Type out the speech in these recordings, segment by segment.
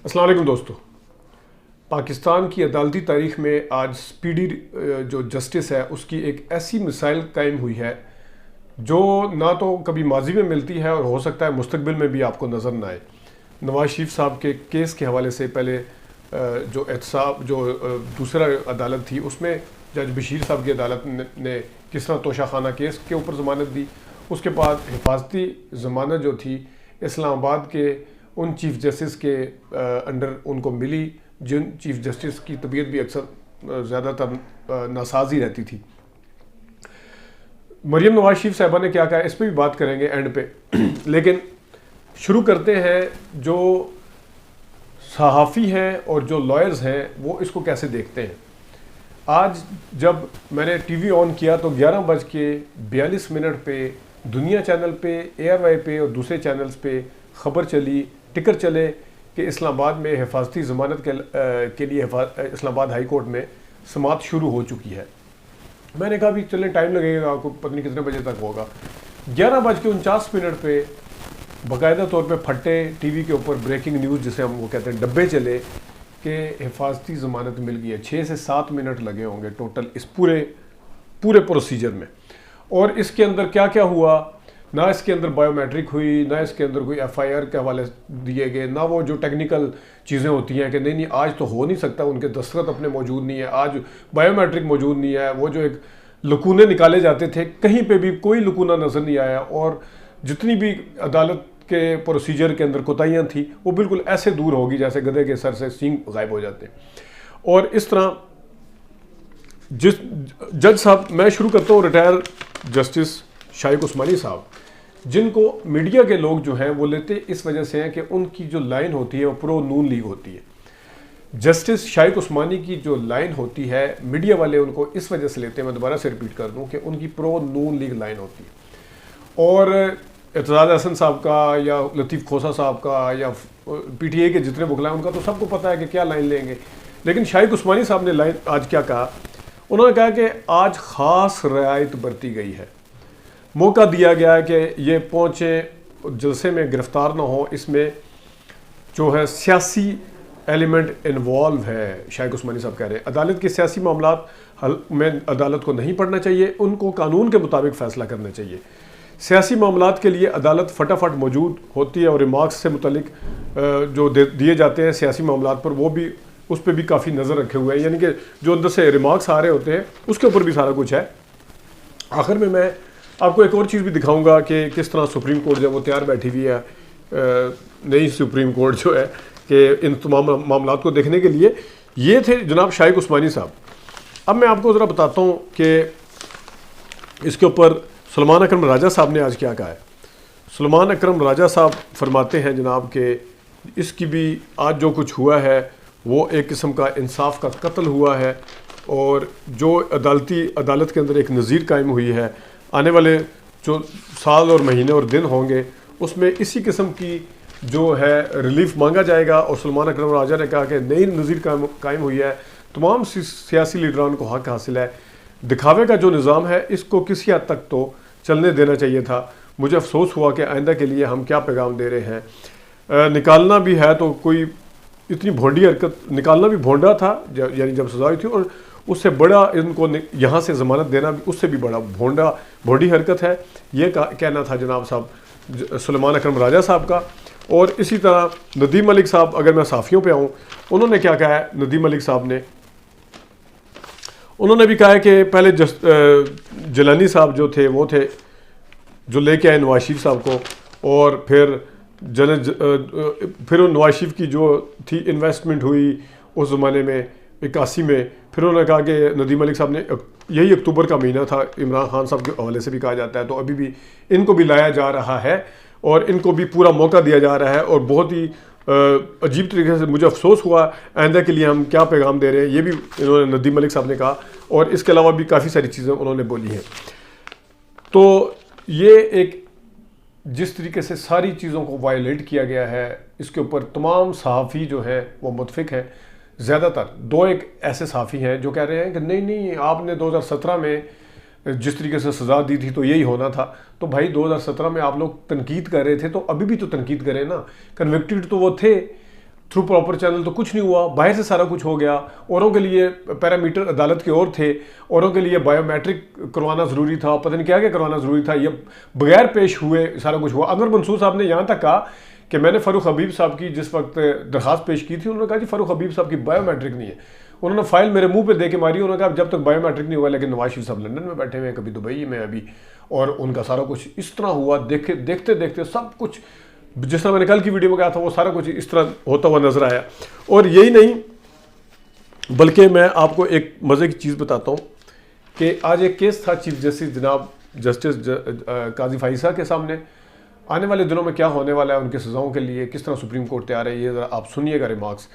अस्सलाम वालेकुम दोस्तों। पाकिस्तान की अदालती तारीख में आज स्पीडी जो जस्टिस है उसकी एक ऐसी मिसाइल कायम हुई है जो ना तो कभी माजी में मिलती है और हो सकता है मुस्तकबिल में भी आपको नज़र ना आए। नवाज शरीफ साहब के केस के हवाले से पहले जो एहतसाब जो दूसरा अदालत थी उसमें जज बशीर साहब की अदालत ने किस तरह तोशाखाना केस के ऊपर ज़मानत दी। उसके बाद हिफाजती ज़मानत जो थी इस्लामाबाद के उन चीफ जस्टिस के अंडर उनको मिली जिन चीफ जस्टिस की तबीयत भी अक्सर ज़्यादातर नासाज ही रहती थी। मरियम नवाज शरीफ साहबा ने क्या कहा इस पर भी बात करेंगे एंड पे लेकिन शुरू करते हैं जो सहाफ़ी हैं और जो लॉयर्स हैं वो इसको कैसे देखते हैं। आज जब मैंने टीवी ऑन किया तो 11:42 पे दुनिया चैनल पे, ARY पे और दूसरे चैनल्स पे ख़बर चली, टिकर चले कि इस्लामाबाद में हिफाजती ज़मानत के लिए इस्लामाबाद हाई कोर्ट में समाअत शुरू हो चुकी है। मैंने कहा भी चले टाइम लगेगा, आपको पता नहीं कितने बजे तक होगा। 11:49 पे बाकायदा तौर पे फटे टीवी के ऊपर ब्रेकिंग न्यूज़ जिसे हम वो कहते हैं डब्बे चले कि हिफाजती ज़मानत मिल गई है। 6 से 7 मिनट लगे होंगे टोटल इस पूरे प्रोसीजर में। और इसके अंदर क्या क्या हुआ, ना इसके अंदर बायोमेट्रिक हुई, ना इसके अंदर कोई FIR के हवाले दिए गए, ना वो जो टेक्निकल चीज़ें होती हैं कि नहीं आज तो हो नहीं सकता, उनके दस्तखत अपने मौजूद नहीं है, आज बायोमेट्रिक मौजूद नहीं है। वो जो एक लकूने निकाले जाते थे कहीं पे भी कोई लकूना नज़र नहीं आया और जितनी भी अदालत के प्रोसीजर के अंदर कोताहियाँ थी वो बिल्कुल ऐसे दूर होगी जैसे गधे के सर से सींग गायब हो जाते हैं। और इस तरह जिस जज साहब, मैं शुरू करता हूँ रिटायर जस्टिस शाइक उस्मानी साहब, जिनको मीडिया के लोग जो हैं वो लेते इस वजह से हैं कि उनकी जो लाइन होती है वो प्रो नून लीग होती है। जस्टिस शाइक उस्मानी की जो लाइन होती है मीडिया वाले उनको इस वजह से लेते हैं, मैं दोबारा से रिपीट कर दूं कि उनकी प्रो नून लीग लाइन होती है। और एतजाज हसन साहब का या लतीफ़ खोसा साहब का या PTA के जितने वकला हैं उनका तो सबको पता है कि क्या लाइन लेंगे। लेकिन शाइक उस्मानी साहब ने लाइन आज क्या कहा, उन्होंने कहा कि आज ख़ास रियायत बरती गई है, मौका दिया गया है कि ये पहुँचे जलसे में गिरफ्तार ना हो। इसमें जो है सियासी एलिमेंट इन्वॉल्व है। शाइक उस्मानी साहब कह रहे हैं अदालत के सियासी मामलात में अदालत को नहीं पढ़ना चाहिए, उनको कानून के मुताबिक फ़ैसला करना चाहिए। सियासी मामलात के लिए अदालत फटाफट मौजूद होती है और रिमार्क्स से मुतलिक जो दिए जाते हैं सियासी मामलात पर वो भी उस पर भी काफ़ी नज़र रखे हुए हैं, यानी कि जो अंदर से रिमार्क्स आ रहे होते हैं उसके ऊपर भी सारा कुछ है। आखिर में मैं आपको एक और चीज़ भी दिखाऊंगा कि किस तरह सुप्रीम कोर्ट जो वो तैयार बैठी हुई है, नई सुप्रीम कोर्ट जो है कि इन तमाम मामलात को देखने के लिए। ये थे जनाब शाइक उस्मानी साहब। अब मैं आपको ज़रा बताता हूँ कि इसके ऊपर सलमान अकरम राजा साहब ने आज क्या कहा है। सलमान अकरम राजा साहब फरमाते हैं जनाब कि इसकी भी आज जो कुछ हुआ है वो एक किस्म का इंसाफ का कत्ल हुआ है और जो अदालत के अंदर एक नज़ीर कायम हुई है, आने वाले जो साल और महीने और दिन होंगे उसमें इसी किस्म की जो है रिलीफ मांगा जाएगा। और सलमान अकरम राजा ने कहा कि नई नज़ीर कायम हुई है, तमाम सियासी लीडरान को हक हासिल है, दिखावे का जो निज़ाम है इसको किसी हद तक तो चलने देना चाहिए था। मुझे अफसोस हुआ कि आइंदा के लिए हम क्या पैगाम दे रहे हैं। निकालना भी है तो कोई इतनी भोंडी हरकत, निकालना भी भोंडा था यानी जब सजा हुई थी, और उससे बड़ा इनको यहाँ से ज़मानत देना भी उससे भी बड़ा भोंडी हरकत है। ये कहना था जनाब साहब सलमान अकरम राजा साहब का। और इसी तरह नदीम मलिक साहब, अगर मैं साफ़ियों पे आऊँ, उन्होंने क्या कहा है नदीम मलिक साहब ने, उन्होंने भी कहा है कि पहले जलानी साहब जो थे वो थे जो लेके आए नवाज शरीफ साहब को, और फिर फिर नवाज शरीफ की जो थी इन्वेस्टमेंट हुई उस ज़माने में 81 में। फिर उन्होंने कहा कि नदीम मलिक साहब ने, यही अक्टूबर का महीना था, इमरान खान साहब के हवाले से भी कहा जाता है, तो अभी भी इनको भी लाया जा रहा है और इनको भी पूरा मौका दिया जा रहा है। और बहुत ही अजीब तरीके से मुझे अफसोस हुआ, आइंदा के लिए हम क्या पैगाम दे रहे हैं, ये भी इन्होंने नदीम मलिक साहब ने कहा। और इसके अलावा भी काफ़ी सारी चीज़ें उन्होंने बोली हैं। तो ये एक जिस तरीके से सारी चीज़ों को वायलेट किया गया है इसके ऊपर तमाम सहाफ़ी जो है वो मुतफिक हैं। ज़्यादातर दो एक ऐसे सहाफ़ी हैं जो कह रहे हैं कि नहीं आपने 2017 में जिस तरीके से सज़ा दी थी तो यही होना था। तो भाई 2017 में आप लोग तनकीद कर रहे थे तो अभी भी तो तनकीद करें ना। कन्विक्टेड तो वो थे, थ्रू प्रॉपर चैनल तो कुछ नहीं हुआ, बाहर से सारा कुछ हो गया। औरों के लिए पैरामीटर अदालत के और थे, औरों के लिए बायोमेट्रिक करवाना ज़रूरी था, पता नहीं क्या क्या करवाना ज़रूरी था, ये बगैर पेश हुए सारा कुछ हुआ। अनवर मंसूर साहब ने यहाँ तक कहा कि मैंने फ़ारूक हबीब साहब की जिस वक्त दरख्वास्त पेश की थी, उन्होंने कहा जी फ़ारूक हबीब साहब की बायोमेट्रिक नहीं है। उन्होंने फाइल मेरे मुंह पे दे के मारी, उन्होंने कहा जब तक बायोमेट्रिक नहीं हुआ, लेकिन नवाज शरीफ साहब लंदन में बैठे हुए हैं, कभी दुबई में अभी, और उनका सारा कुछ इस तरह हुआ। देखते देखते सब कुछ जिस तरह मैंने कल की वीडियो में कहा था, वो सारा कुछ इस तरह होता हुआ नजर आया। और यही नहीं, बल्कि मैं आपको एक मज़े की चीज़ बताता हूँ कि आज एक केस था चीफ जस्टिस जनाब जस्टिस काजी फाइसा के सामने। आने वाले दिनों में क्या होने वाला है, उनकी सज़ाओं के लिए किस तरह सुप्रीम कोर्ट तैयार है, ये ज़रा आप सुनिएगा रिमार्क्स।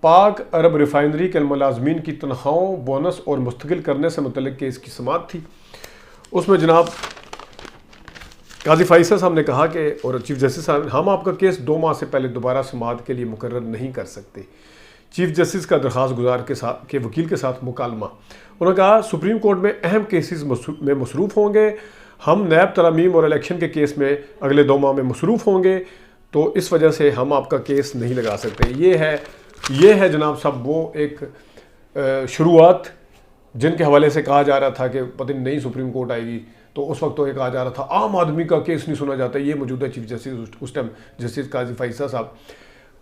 पाक अरब रिफाइनरी के मुलाजमीन की तनख्वाहों, बोनस और मुस्तकिल करने से मुतल्लिक केस की समाअत थी। उसमें जनाब काजी फाइसा साहब ने कहा कि, और चीफ जस्टिस साहब, हम आपका केस 2 माह से पहले दोबारा समाअत के लिए मुकर्रर नहीं कर सकते। चीफ जस्टिस का दरख्वास्त गुजार के वकील के साथ मुकालमा। उन्होंने कहा सुप्रीम कोर्ट में अहम केसेस में मसरूफ़ होंगे, हम नैब तरामीम और इलेक्शन के केस में अगले 2 माह में मसरूफ़ होंगे, तो इस वजह से हम आपका केस नहीं लगा सकते। ये है जनाब साहब वो एक शुरुआत जिनके हवाले से कहा जा रहा था कि पता नहीं सुप्रीम कोर्ट आएगी, तो उस वक्त तो ये कहा जा रहा था आम आदमी का केस नहीं सुना जाता। ये मौजूदा चीफ जस्टिस उस टाइम जस्टिस काजी फाइसा साहब,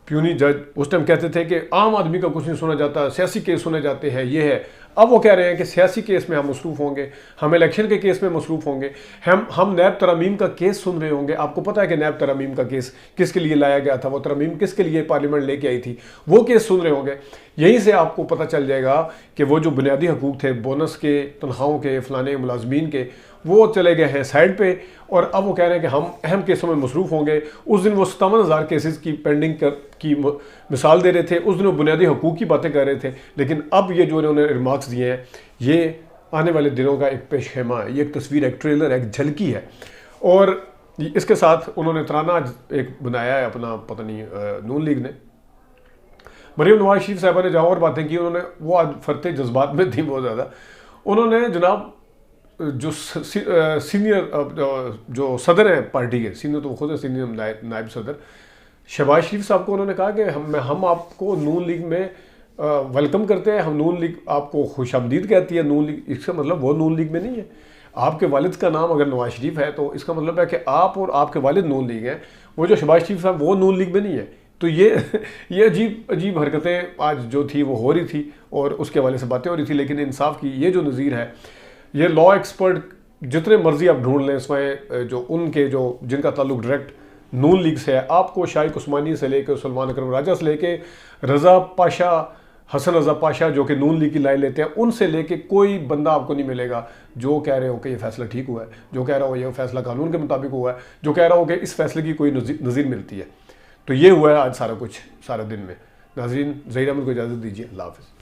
प्यूनी जज, उस टाइम कहते थे कि आम आदमी का कुछ नहीं सुना जाता, सियासी केस सुने जाते हैं, ये है। अब वो कह रहे हैं कि सियासी केस में हम मसरूफ़ होंगे, हम इलेक्शन के केस में मसरूफ़ होंगे, हम नैब तरामीम का केस सुन रहे होंगे। आपको पता है कि नैब तरामीम का केस किसके लिए लाया गया था, वो तरमीम किसके लिए पार्लियामेंट लेके आई थी, वो केस सुन रहे होंगे। यहीं से आपको पता चल जाएगा कि वो जो बुनियादी हकूक़ थे, बोनस के, तनख्वाहों के, फ़लाने मुलाजमीन के, वो चले गए हैं साइड पे, और अब वो कह रहे हैं कि हम अहम केसों में मसरूफ़ होंगे। उस दिन वो 57,000 केसेस की पेंडिंग की मिसाल दे रहे थे, उस दिन वो बुनियादी हकूक़ की बातें कर रहे थे, लेकिन अब ये जो उन्होंने रिमार्क्स दिए हैं, ये आने वाले दिनों का एक पेशखेमा है, ये एक तस्वीर, एक ट्रेलर, एक झलकी है। और इसके साथ उन्होंने तराना एक बनाया है अपना, पता नहीं नून लीग ने, मरीम नवाज शरीफ साहबा ने जहाँ और बातें की, उन्होंने वो आज फरते जज्बात में थी बहुत ज़्यादा। उन्होंने जनाब जो सीनियर जो सदर हैं पार्टी के, सीनियर तो खुद है, सीनियर नायब सदर शहबाज शरीफ साहब को उन्होंने कहा कि हम आपको नून लीग में वेलकम करते हैं, हम नून लीग आपको खुशामदीद कहती है। नून लीग, इसका मतलब वो नून लीग में नहीं है। आपके वालिद का नाम अगर नवाज शरीफ है तो इसका मतलब है कि आप और आपके वालिद नून लीग हैं। वो जो शहबाज शरीफ साहब वो नून लीग में नहीं है। तो ये अजीब हरकतें आज जो थी वो हो रही थी, और उसके हवाले से बातें हो रही थी। लेकिन इंसाफ की ये जो नज़ीर है, ये लॉ एक्सपर्ट जितने मर्जी आप ढूंढ लें इसमें, जो उनके जो जिनका ताल्लुक डायरेक्ट नून लीग से है, आपको शाइक उस्मानी से लेकर सलमान अकरम राजा से लेके रज़ा पाशा, हसन रज़ा पाशा जो कि नून लीग की लाइन लेते हैं, उनसे लेके कोई बंदा आपको नहीं मिलेगा जो कह रहे हो कि ये फैसला ठीक हुआ है, जो कह रहा हो ये फैसला कानून के मुताबिक हुआ है, जो कह रहा हो कि इस फैसले की कोई नज़ीर मिलती है। तो ये हुआ है आज सारा कुछ, सारा दिन में। नाज़रीन, ज़हीर अहमद को इजाज़त दीजिए। अल्लाह हाफ़िज़।